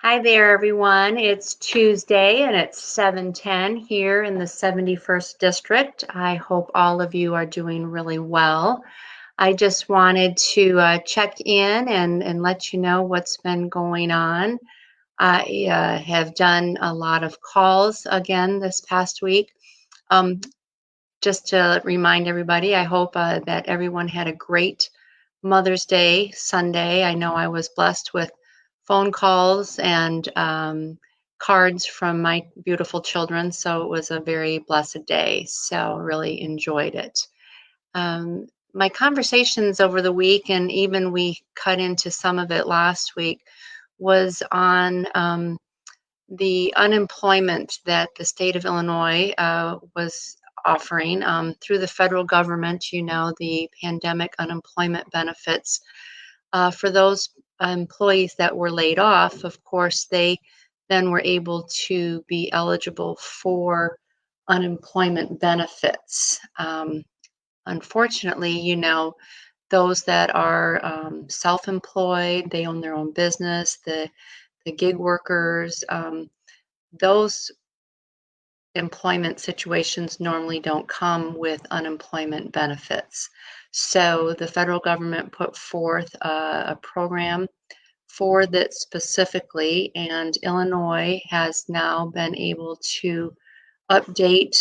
Hi there, everyone. It's Tuesday and it's 7:10 here in the 71st District. I hope all of you are doing really well. I just wanted to check in and let you know what's been going on. I have done a lot of calls again this past week. Um, just to remind everybody, I hope that everyone had a great Mother's Day Sunday. I know I was blessed with phone calls and cards from my beautiful children, so it was a very blessed day. So really enjoyed it. My conversations over the week, and even we cut into some of it last week, was on the unemployment that the state of Illinois was offering through the federal government. The pandemic unemployment benefits for those employees that were laid off. Of course, they then were able to be eligible for unemployment benefits. Unfortunately, those that are self-employed, they own their own business, the gig workers, those employment situations normally don't come with unemployment benefits. So the federal government put forth a program for that specifically, and Illinois has now been able to update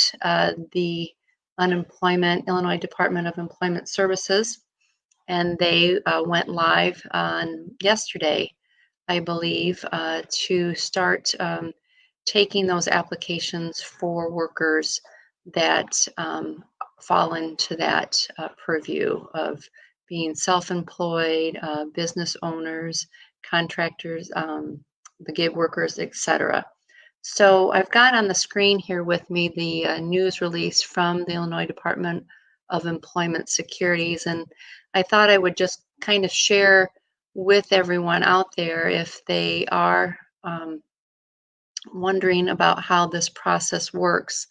the Illinois Department of Employment Services, and they went live on yesterday, I believe, to start taking those applications for workers that fall into that purview of being self-employed, business owners, contractors, the gig workers, etc. So I've got on the screen here with me the news release from the Illinois Department of Employment Securities, and I thought I would just kind of share with everyone out there if they are wondering about how this process works.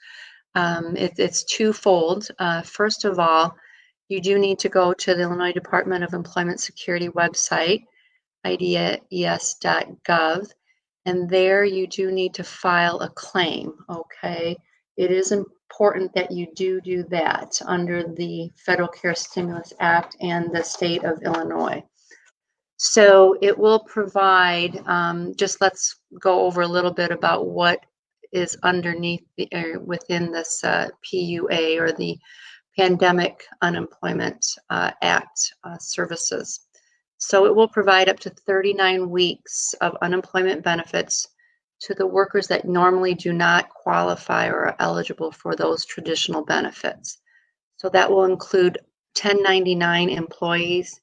It's twofold. First of all, you do need to go to the Illinois Department of Employment Security website, ides.gov, and there you do need to file a claim, okay? It is important that you do that under the Federal Care Stimulus Act and the state of Illinois. So it will provide, just let's go over a little bit about what is underneath within this PUA, or the Pandemic Unemployment Act services. So it will provide up to 39 weeks of unemployment benefits to the workers that normally do not qualify or are eligible for those traditional benefits. So that will include 1099 employees,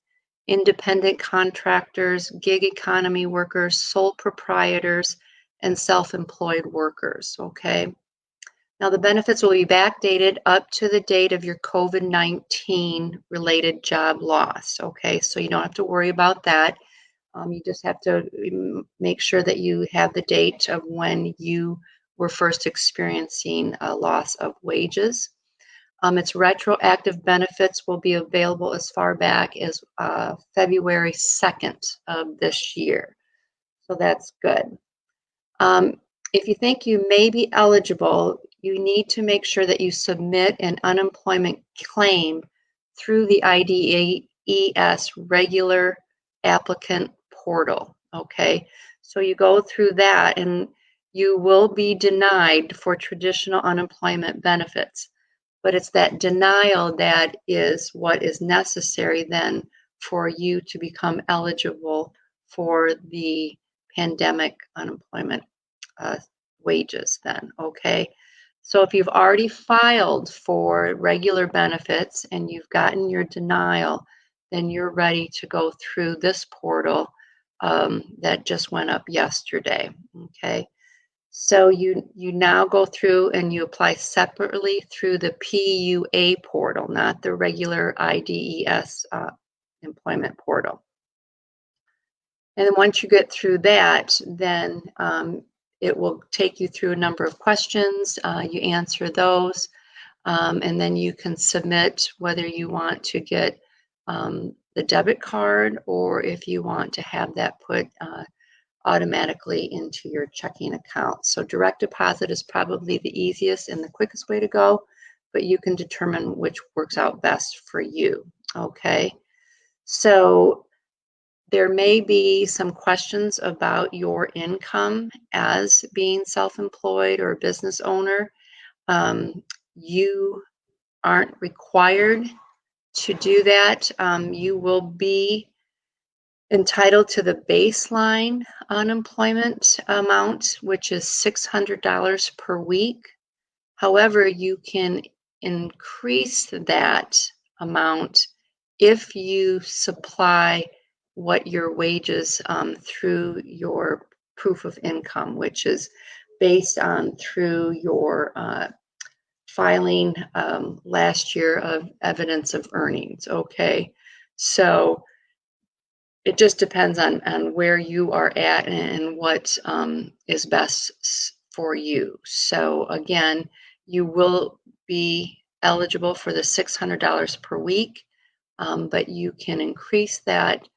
independent contractors, gig economy workers, sole proprietors, and self-employed workers, okay? Now, the benefits will be backdated up to the date of your COVID-19 related job loss, okay? So you don't have to worry about that. You just have to make sure that you have the date of when you were first experiencing a loss of wages. Its retroactive benefits will be available as far back as February 2nd of this year. So that's good. If you think you may be eligible, you need to make sure that you submit an unemployment claim through the IDES regular applicant portal, okay? So you go through that and you will be denied for traditional unemployment benefits. But it's that denial that is what is necessary then for you to become eligible for the pandemic unemployment wages then, okay? So if you've already filed for regular benefits and you've gotten your denial, then you're ready to go through this portal that just went up yesterday, okay? So you now go through and you apply separately through the PUA portal, not the regular IDES employment portal. And then once you get through that, then it will take you through a number of questions. You answer those, and then you can submit whether you want to get the debit card, or if you want to have that put automatically into your checking account. So direct deposit is probably the easiest and the quickest way to go, but you can determine which works out best for you. Okay. So there may be some questions about your income as being self-employed or a business owner. You aren't required to do that. You will be entitled to the baseline unemployment amount, which is $600 per week. However, you can increase that amount if you supply what your wages through your proof of income, which is based on through your filing last year of evidence of earnings. Okay, so it just depends on where you are at and what is best for you. So again, you will be eligible for the $600 per week, but you can increase that,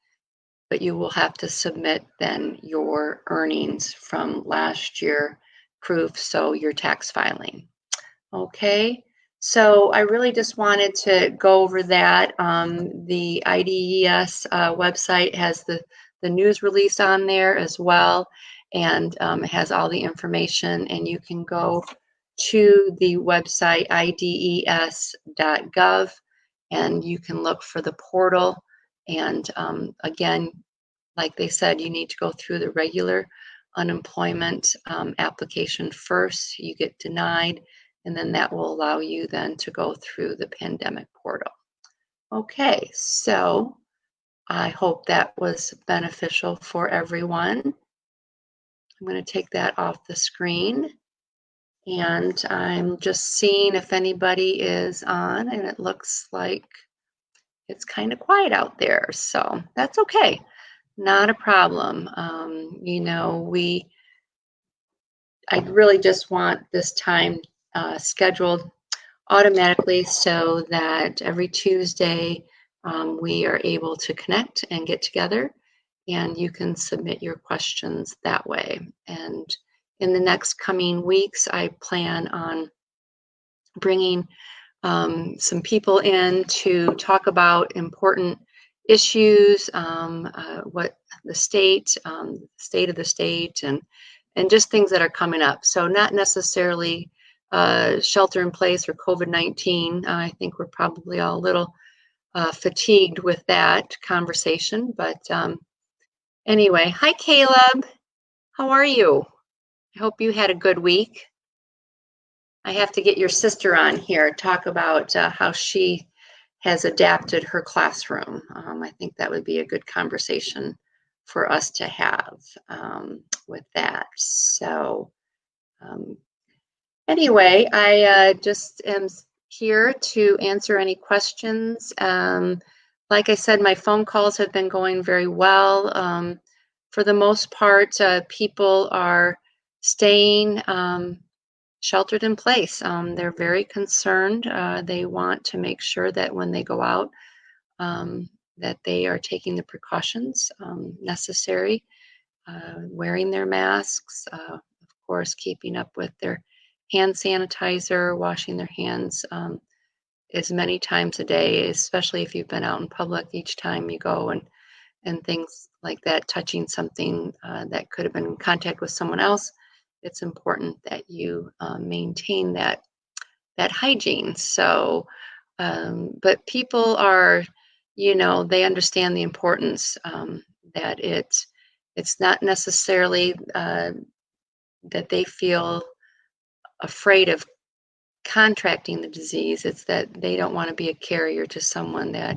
but you will have to submit then your earnings from last year proof, so your tax filing. Okay, so I really just wanted to go over that. The IDES website has the news release on there as well, and it has all the information, and you can go to the website ides.gov, and you can look for the portal. And again, like they said, you need to go through the regular unemployment application first. You get denied, and then that will allow you then to go through the pandemic portal. Okay, so I hope that was beneficial for everyone. I'm going to take that off the screen, and I'm just seeing if anybody is on, and it looks like it's kind of quiet out there, so that's okay. Not a problem. You know, I really just want this time scheduled automatically so that every Tuesday we are able to connect and get together, and you can submit your questions that way. And in the next coming weeks, I plan on bringing some people in to talk about important issues, what the state of the state, and just things that are coming up. So not necessarily shelter in place or COVID-19. I think we're probably all a little fatigued with that conversation. But anyway, hi Caleb. How are you? I hope you had a good week. I have to get your sister on here, talk about how she has adapted her classroom. I think that would be a good conversation for us to have with that. So anyway, I just am here to answer any questions. Like I said, my phone calls have been going very well. For the most part, people are staying sheltered in place. They're very concerned. They want to make sure that when they go out, that they are taking the precautions necessary, wearing their masks, of course, keeping up with their hand sanitizer, washing their hands as many times a day, especially if you've been out in public each time you go, and things like that, touching something that could have been in contact with someone else. It's important that you maintain that hygiene. So, but people are, you know, they understand the importance that it's not necessarily that they feel afraid of contracting the disease. It's that they don't want to be a carrier to someone that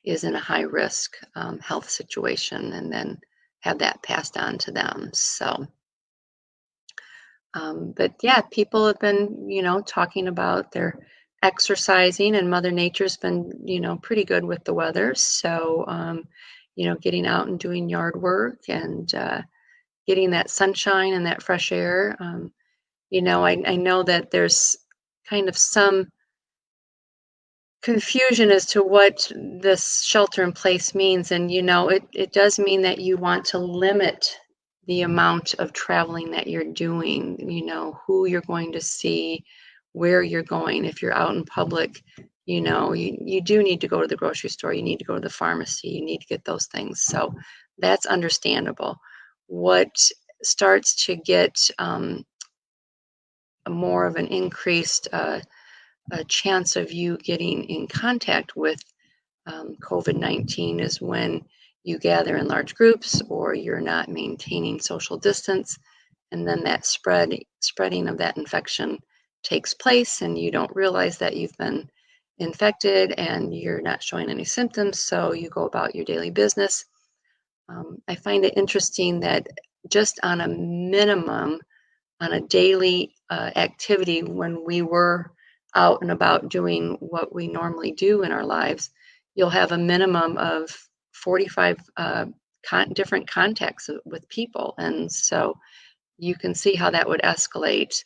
is in a high risk health situation and then have that passed on to them. So, but yeah, people have been, you know, talking about their exercising, and Mother Nature's been, you know, pretty good with the weather. So, you know, getting out and doing yard work and getting that sunshine and that fresh air. You know, I know that there's kind of some confusion as to what this shelter in place means. And, you know, it does mean that you want to limit the amount of traveling that you're doing, you know, who you're going to see, where you're going. If you're out in public, you know, you do need to go to the grocery store, you need to go to the pharmacy, you need to get those things. So that's understandable. What starts to get more of an increased a chance of you getting in contact with COVID-19 is when you gather in large groups or you're not maintaining social distance, and then that spreading of that infection takes place and you don't realize that you've been infected and you're not showing any symptoms, so you go about your daily business. I find it interesting that just on a minimum, on a daily activity, when we were out and about doing what we normally do in our lives, you'll have a minimum of 45 different contacts with people. And so you can see how that would escalate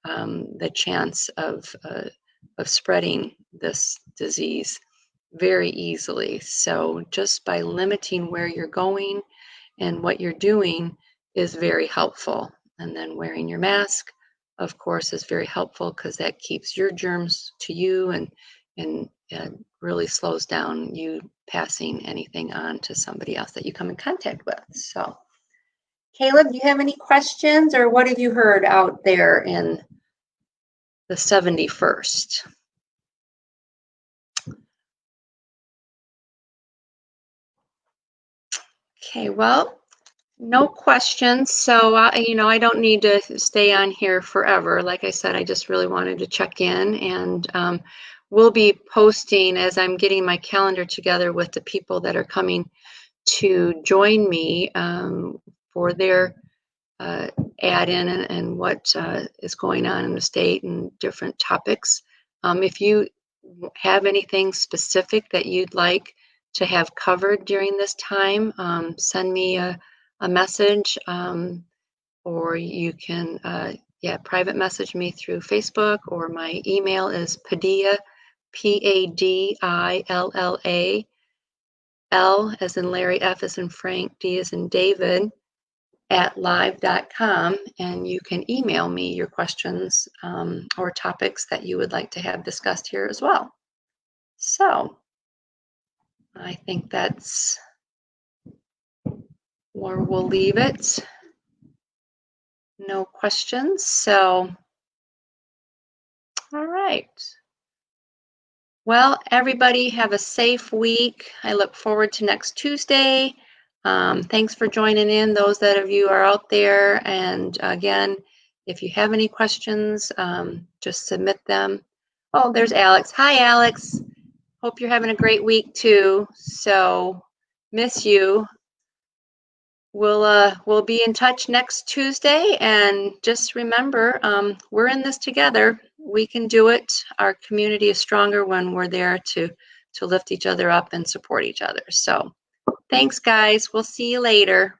the chance of spreading this disease very easily. So just by limiting where you're going and what you're doing is very helpful. And then wearing your mask, of course, is very helpful because that keeps your germs to you and really slows down you passing anything on to somebody else that you come in contact with. So, Caleb, do you have any questions, or what have you heard out there in the 71st? Okay, well, no questions. So, you know, I don't need to stay on here forever. Like I said, I just really wanted to check in, and we'll be posting as I'm getting my calendar together with the people that are coming to join me for their add-in and what is going on in the state and different topics. If you have anything specific that you'd like to have covered during this time, send me a message, or you can private message me through Facebook, or my email is Padilla, Padilla, L as in Larry, F as in Frank, D as in David, at live.com, and you can email me your questions or topics that you would like to have discussed here as well. So I think that's where we'll leave it. No questions. So, all right. Well, everybody have a safe week. I look forward to next Tuesday. Thanks for joining in, those that of you are out there. And again, if you have any questions, just submit them. Oh, there's Alex. Hi, Alex. Hope you're having a great week too. So, miss you. We'll be in touch next Tuesday, and just remember, we're in this together. We can do it. Our community is stronger when we're there to lift each other up and support each other. So, thanks, guys. We'll see you later.